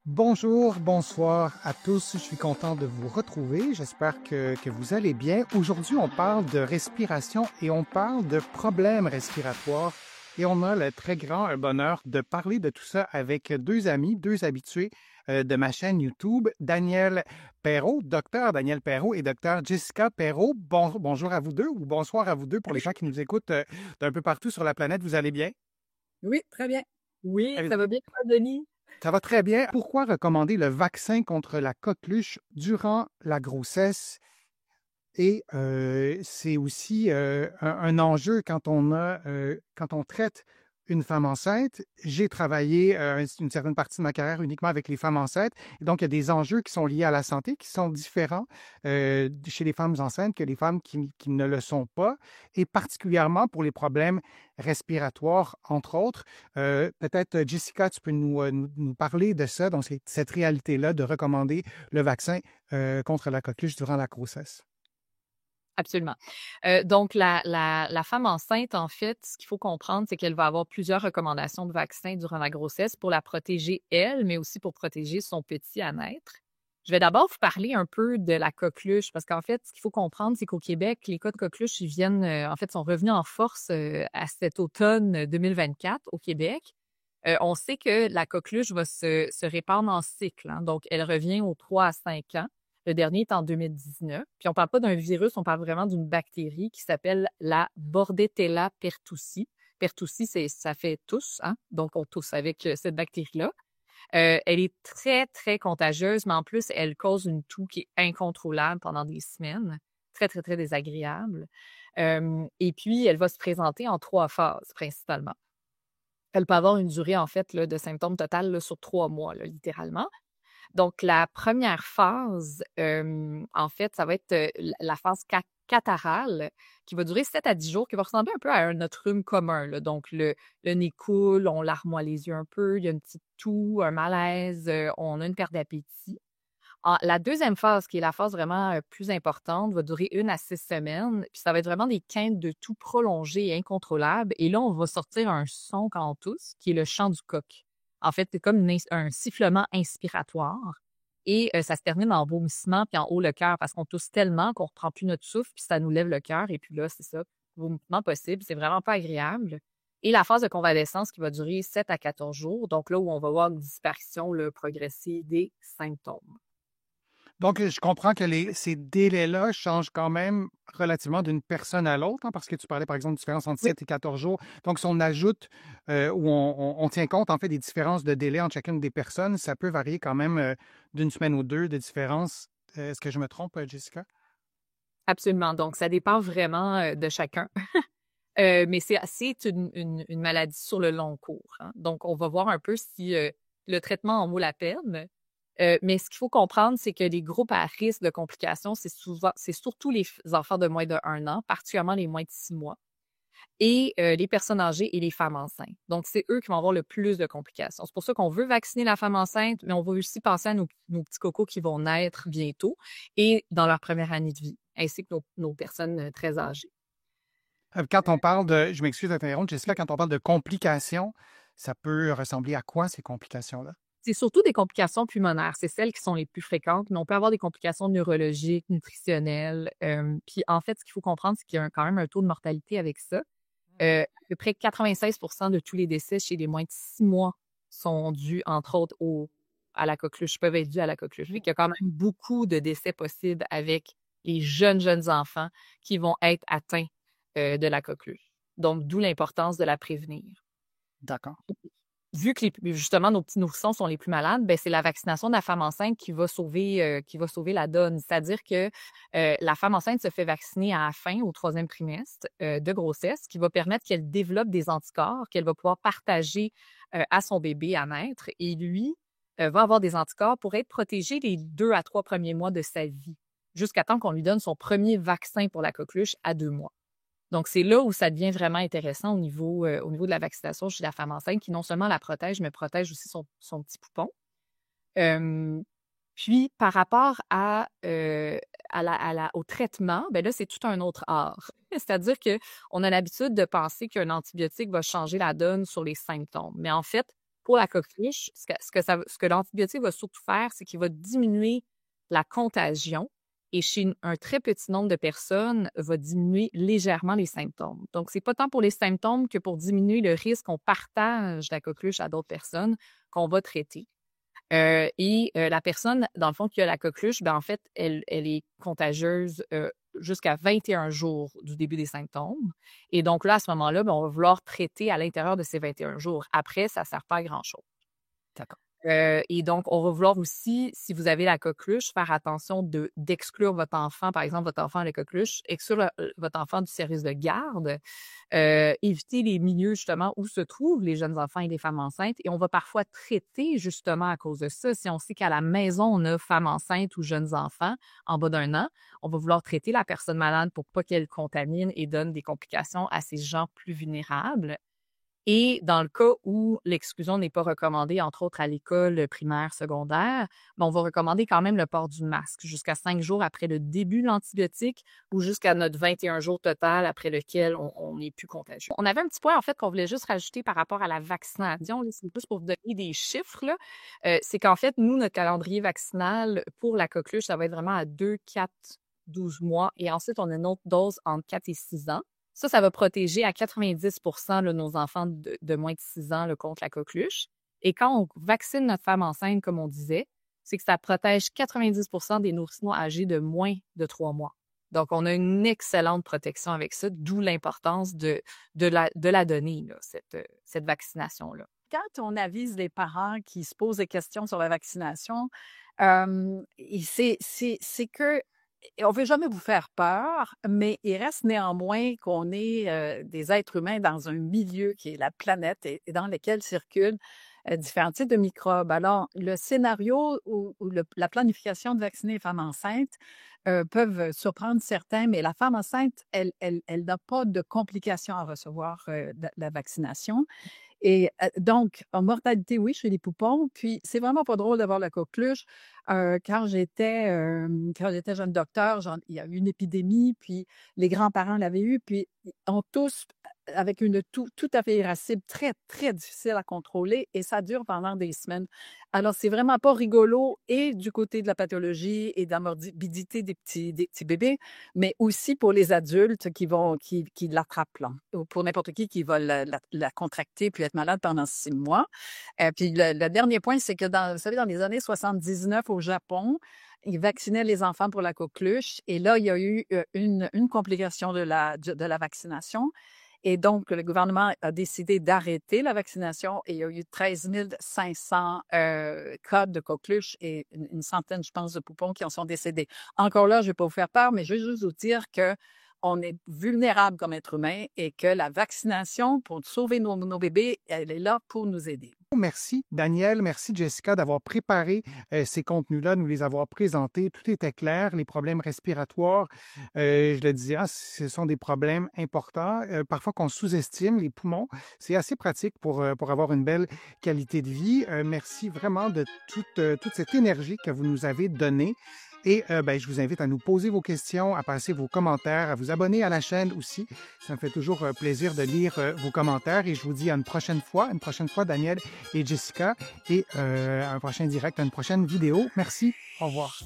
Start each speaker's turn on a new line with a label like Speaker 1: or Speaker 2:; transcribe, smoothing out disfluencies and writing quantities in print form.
Speaker 1: Bonjour, bonsoir à tous. Je suis content de vous retrouver. J'espère que vous allez bien. Aujourd'hui, on parle de respiration et on parle de problèmes respiratoires. Et on a le très grand bonheur de parler de tout ça avec deux amis, deux habitués de ma chaîne YouTube, Daniel Perrault, docteur Daniel Perrault et docteur Jessica Perrault. Bonjour à vous deux ou bonsoir à vous deux pour les gens qui nous écoutent d'un peu partout sur la planète. Vous allez bien?
Speaker 2: Oui, très bien. Oui,
Speaker 1: Euh,
Speaker 2: ça va bien, toi, Denis?
Speaker 1: Ça va très bien. Pourquoi recommander le vaccin contre la coqueluche durant la grossesse? Et c'est aussi un enjeu quand on traite une femme enceinte. J'ai travaillé une certaine partie de ma carrière uniquement avec les femmes enceintes. Et donc, il y a des enjeux qui sont liés à la santé qui sont différents chez les femmes enceintes que les femmes qui ne le sont pas, et particulièrement pour les problèmes respiratoires, entre autres. Peut-être, Jessica, tu peux nous parler de ça, donc cette réalité-là de recommander le vaccin contre la coqueluche durant la grossesse.
Speaker 2: Absolument. Donc, la femme enceinte, en fait, ce qu'il faut comprendre, c'est qu'elle va avoir plusieurs recommandations de vaccins durant la grossesse pour la protéger, elle, mais aussi pour protéger son petit à naître. Je vais d'abord vous parler un peu de la coqueluche, parce qu'en fait, ce qu'il faut comprendre, c'est qu'au Québec, les cas de coqueluche, ils viennent, en fait, sont revenus en force à cet automne 2024 au Québec. On sait que la coqueluche va se répandre en cycle, hein, donc elle revient aux 3 à 5 ans. Le dernier est en 2019. Puis on parle pas d'un virus, on parle vraiment d'une bactérie qui s'appelle la Bordetella pertussis. Pertussis, ça fait tous, hein? Donc on tousse avec cette bactérie-là. Elle est très, très contagieuse, mais en plus, elle cause une toux qui est incontrôlable pendant des semaines. Très, très, très désagréable. Et puis, elle va se présenter en 3 phases, principalement. Elle peut avoir une durée, en fait, là, de symptômes total là, sur 3 mois, là, littéralement. Donc, la première phase, en fait, ça va être la phase catarrhale qui va durer 7 à 10 jours, qui va ressembler un peu à notre rhume commun, là. Donc, le nez coule, on larmoie les yeux un peu, il y a une petite toux, un malaise, on a une perte d'appétit. La deuxième phase, qui est la phase vraiment plus importante, va durer 1 à 6 semaines. Puis ça va être vraiment des quintes de toux prolongées et incontrôlables. Et là, on va sortir un son quand on tousse, qui est le chant du coq. En fait, c'est comme un sifflement inspiratoire. Et ça se termine en vomissement, puis en haut le cœur, parce qu'on tousse tellement qu'on reprend plus notre souffle, puis ça nous lève le cœur. Et puis là, c'est ça, vomissement possible. C'est vraiment pas agréable. Et la phase de convalescence qui va durer 7 à 14 jours. Donc là où on va voir une disparition progressive des symptômes.
Speaker 1: Donc, je comprends que ces délais-là changent quand même relativement d'une personne à l'autre, hein, parce que tu parlais, par exemple, de différence entre
Speaker 2: Oui.
Speaker 1: 7 et 14 jours. Donc, si on ajoute ou on tient compte, en fait, des différences de délai entre chacune des personnes, ça peut varier quand même d'une semaine ou deux de différence. Est-ce que je me trompe, Jessica?
Speaker 2: Absolument. Donc, ça dépend vraiment de chacun. Mais c'est une maladie sur le long cours, hein. Donc, on va voir un peu si le traitement en vaut la peine. Mais ce qu'il faut comprendre, c'est que les groupes à risque de complications, c'est surtout les enfants de moins de 1 an, particulièrement les moins de 6 mois, et les personnes âgées et les femmes enceintes. Donc, c'est eux qui vont avoir le plus de complications. C'est pour ça qu'on veut vacciner la femme enceinte, mais on va aussi penser à nos petits cocos qui vont naître bientôt et dans leur première année de vie, ainsi que nos personnes très âgées.
Speaker 1: Quand on parle de, je m'excuse d'interrompre, Jessica, quand on parle de complications, ça peut ressembler à quoi ces complications-là?
Speaker 2: C'est surtout des complications pulmonaires, c'est celles qui sont les plus fréquentes, mais on peut avoir des complications neurologiques, nutritionnelles. Puis en fait, ce qu'il faut comprendre, c'est qu'il y a quand même un taux de mortalité avec ça. À peu près 96 de tous les décès chez les moins de 6 mois sont dus, entre autres, à la coqueluche, peuvent être dus à la coqueluche. Fait qu'il y a quand même beaucoup de décès possibles avec les jeunes, jeunes enfants qui vont être atteints de la coqueluche. Donc, d'où l'importance de la prévenir.
Speaker 1: D'accord.
Speaker 2: Vu que justement nos petits nourrissons sont les plus malades, ben c'est la vaccination de la femme enceinte qui va sauver la donne. C'est-à-dire que la femme enceinte se fait vacciner à la fin, au 3e trimestre de grossesse, qui va permettre qu'elle développe des anticorps qu'elle va pouvoir partager à son bébé à naître. Et lui va avoir des anticorps pour être protégé les 2 à 3 premiers mois de sa vie, jusqu'à temps qu'on lui donne son premier vaccin pour la coqueluche à 2 mois. Donc, c'est là où ça devient vraiment intéressant au niveau de la vaccination chez la femme enceinte, qui non seulement la protège, mais protège aussi son petit poupon. Euh, Puis, par rapport au traitement, ben là, c'est tout un autre art. C'est-à-dire qu'on a l'habitude de penser qu'un antibiotique va changer la donne sur les symptômes. Mais en fait, Pour la coqueluche, ce que l'antibiotique va surtout faire, c'est qu'il va diminuer la contagion et chez un très petit nombre de personnes, va diminuer légèrement les symptômes. Donc, c'est pas tant pour les symptômes que pour diminuer le risque qu'on partage la coqueluche à d'autres personnes qu'on va traiter. La personne, dans le fond, qui a la coqueluche, ben, en fait, elle est contagieuse jusqu'à 21 jours du début des symptômes. Et donc là, à ce moment-là, ben, on va vouloir traiter à l'intérieur de ces 21 jours. Après, ça ne sert pas à grand-chose.
Speaker 3: D'accord.
Speaker 2: Et donc, on va vouloir aussi, si vous avez la coqueluche, faire attention d'exclure votre enfant, par exemple, votre enfant a la coqueluche, exclure votre enfant du service de garde, éviter les milieux, justement, où se trouvent les jeunes enfants et les femmes enceintes. Et on va parfois traiter, justement, à cause de ça. Si on sait qu'à la maison, on a femmes enceintes ou jeunes enfants en bas d'1 an, on va vouloir traiter la personne malade pour pas qu'elle contamine et donne des complications à ces gens plus vulnérables. Et dans le cas où l'exclusion n'est pas recommandée, entre autres à l'école primaire, secondaire, ben, on va recommander quand même le port du masque jusqu'à 5 jours après le début de l'antibiotique ou jusqu'à notre 21 jours total après lequel on n'est plus contagieux. On avait un petit point, en fait, qu'on voulait juste rajouter par rapport à la vaccination. C'est plus pour vous donner des chiffres, là. C'est qu'en fait, nous, notre calendrier vaccinal pour la coqueluche, ça va être vraiment à 2, 4, 12 mois. Et ensuite, on a une autre dose entre 4 et 6 ans. Ça va protéger à 90 là, nos enfants de moins de 6 ans là, contre la coqueluche. Et quand on vaccine notre femme enceinte, comme on disait, c'est que ça protège 90 des nourrissons âgés de moins de 3 mois. Donc, on a une excellente protection avec ça, d'où l'importance de la donner, là, cette vaccination-là.
Speaker 3: Quand on avise les parents qui se posent des questions sur la vaccination, c'est que on ne veut jamais vous faire peur, mais il reste néanmoins qu'on est des êtres humains dans un milieu qui est la planète et dans lequel circulent différents types de microbes. Alors, le scénario ou la planification de vacciner les femmes enceintes peuvent surprendre certains, mais la femme enceinte, elle n'a pas de complications à recevoir la vaccination. Et donc, en mortalité, oui, chez les poupons. Puis, c'est vraiment pas drôle d'avoir la coqueluche. Quand j'étais jeune docteur, il y a eu une épidémie, puis les grands-parents l'avaient eu, puis on tous avec une toux tout à fait irascible, très, très difficile à contrôler, et ça dure pendant des semaines. Alors, c'est vraiment pas rigolo, et du côté de la pathologie et de la morbidité des petits bébés, mais aussi pour les adultes qui l'attrapent, là, ou pour n'importe qui va la contracter puis être malade pendant 6 mois. Puis le dernier point, c'est que vous savez, dans les années 79 au Japon, ils vaccinaient les enfants pour la coqueluche, et là, il y a eu une complication de la vaccination. Et donc, le gouvernement a décidé d'arrêter la vaccination, et il y a eu 13 500 cas de coqueluche et une centaine, je pense, de poupons qui en sont décédés. Encore là, je ne vais pas vous faire peur, mais je veux juste vous dire qu'on est vulnérable comme être humain et que la vaccination, pour sauver nos bébés, elle est là pour nous aider.
Speaker 1: Merci, Daniel. Merci, Jessica, d'avoir préparé ces contenus-là, nous les avoir présentés. Tout était clair. Les problèmes respiratoires, je le disais, ce sont des problèmes importants. Parfois qu'on sous-estime les poumons. C'est assez pratique pour avoir une belle qualité de vie. Merci vraiment de toute cette énergie que vous nous avez donnée. Et je vous invite à nous poser vos questions, à passer vos commentaires, à vous abonner à la chaîne aussi. Ça me fait toujours plaisir de lire vos commentaires, et je vous dis à une prochaine fois, Daniel et Jessica, et à un prochain direct, à une prochaine vidéo. Merci, au revoir.